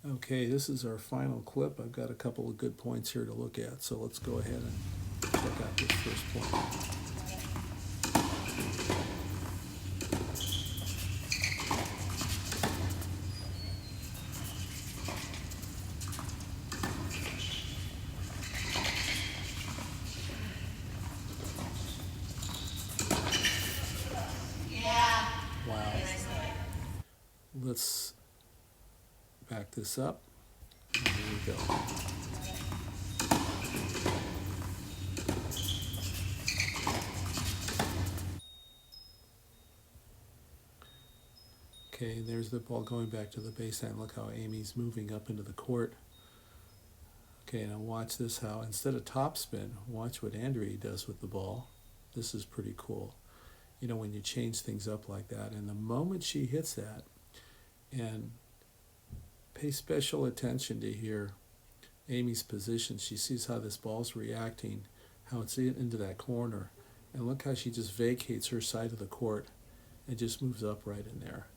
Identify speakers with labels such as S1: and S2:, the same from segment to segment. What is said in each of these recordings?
S1: Okay, this is our final clip. I've got a couple of good points here to look at, so let's go ahead and check out this first point. Wow. Let's back this up. Here we go. Okay, there's the ball going back to the baseline. Look how Amy's moving up into the court. Okay, now watch this how instead of topspin, watch what Andrea does with the ball. This is pretty cool. You know, when you change things up like that, and the moment she hits that, and pay special attention to here Amy's position. She sees how this ball's reacting, how it's into that corner, and look how she just vacates her side of the court and just moves up right in there.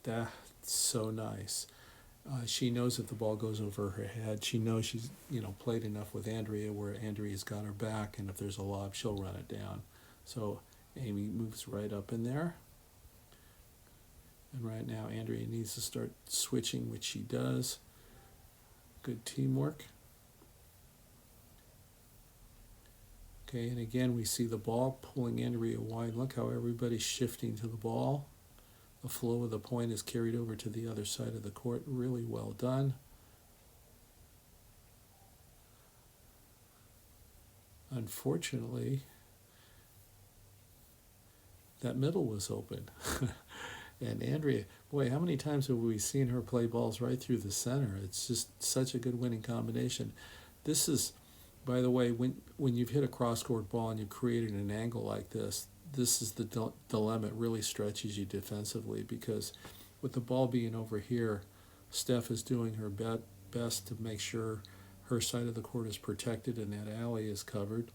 S1: That's so nice. She knows if the ball goes over her head, she knows she's played enough with Andrea where Andrea's got her back, and if there's a lob, she'll run it down. So Amy moves right up in there. And right now, Andrea needs to start switching, which she does. Good teamwork. Okay, and again, we see the ball pulling Andrea wide. Look how everybody's shifting to the ball. The flow of the point is carried over to the other side of the court. Really well done. Unfortunately, that middle was open. And Andrea, boy, how many times have we seen her play balls right through the center? It's just such a good winning combination. This is, by the way, when you've hit a cross-court ball and you've created an angle like this is the dilemma. It really stretches you defensively because with the ball being over here, Steph is doing her best to make sure her side of the court is protected and that alley is covered.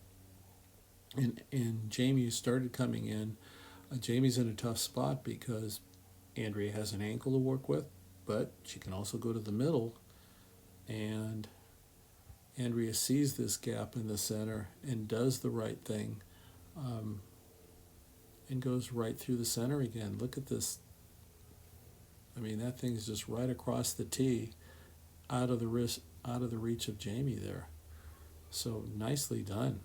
S1: And Jamie started coming in. Jamie's in a tough spot because Andrea has an ankle to work with, but she can also go to the middle. And Andrea sees this gap in the center and does the right thing and goes right through the center again. Look at this. I mean, that thing's just right across the tee, out of the reach of Jamie there. So nicely done.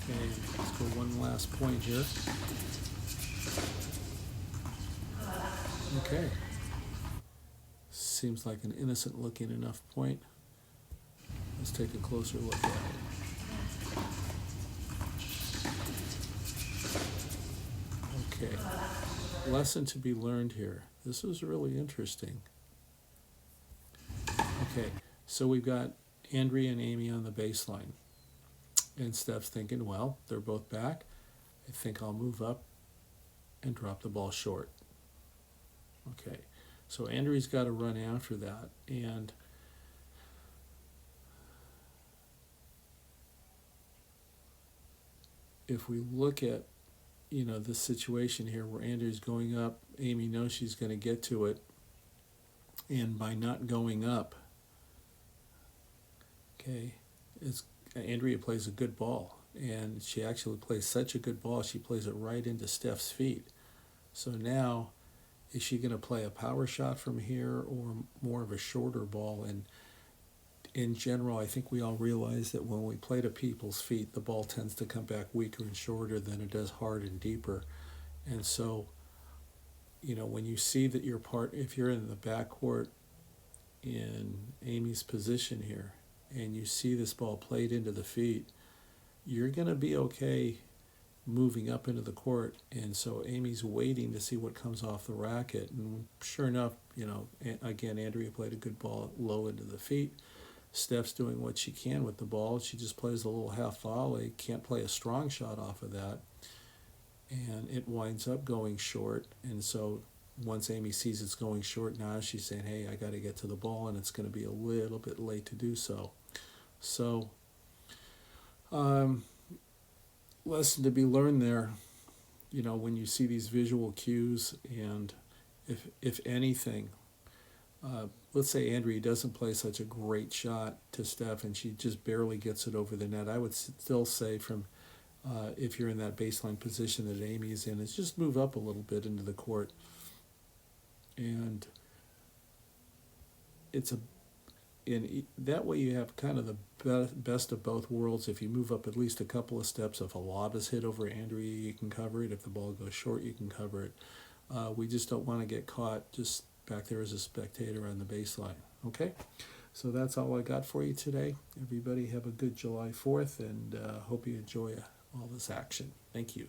S1: Okay, let's go one last point here. Okay. Seems like an innocent looking enough point. Let's take a closer look at it. Okay. Lesson to be learned here. This was really interesting. Okay, so we've got Andrea and Amy on the baseline. And Steph's thinking, well, they're both back. I think I'll move up and drop the ball short. Okay, so Andrea's got to run after that. And if we look at, this situation here where Andrea's going up, Amy knows she's going to get to it. And by not going up, okay, Andrea plays a good ball. And she actually plays such a good ball, she plays it right into Steph's feet. So now, is she going to play a power shot from here or more of a shorter ball? And in general, I think we all realize that when we play to people's feet, the ball tends to come back weaker and shorter than it does hard and deeper. And so, when you see that if you're in the backcourt in Amy's position here, and you see this ball played into the feet, you're going to be okay moving up into the court. And so Amy's waiting to see what comes off the racket. And sure enough, again, Andrea played a good ball low into the feet. Steph's doing what she can with the ball. She just plays a little half volley, can't play a strong shot off of that. And it winds up going short. And so once Amy sees it's going short, now she's saying, hey, I got to get to the ball, and it's going to be a little bit late to do so. So, lesson to be learned there. when you see these visual cues, and if anything, let's say Andrea doesn't play such a great shot to Steph and she just barely gets it over the net, I would still say from if you're in that baseline position that Amy's in, is just move up a little bit into the court. And it's in that way you have kind of the best of both worlds. If you move up at least a couple of steps, if a lob is hit over Andrea, you can cover it. If the ball goes short, you can cover it. We just don't want to get caught just back there as a spectator on the baseline. Okay? So that's all I got for you today. Everybody have a good July 4th, and hope you enjoy all this action. Thank you.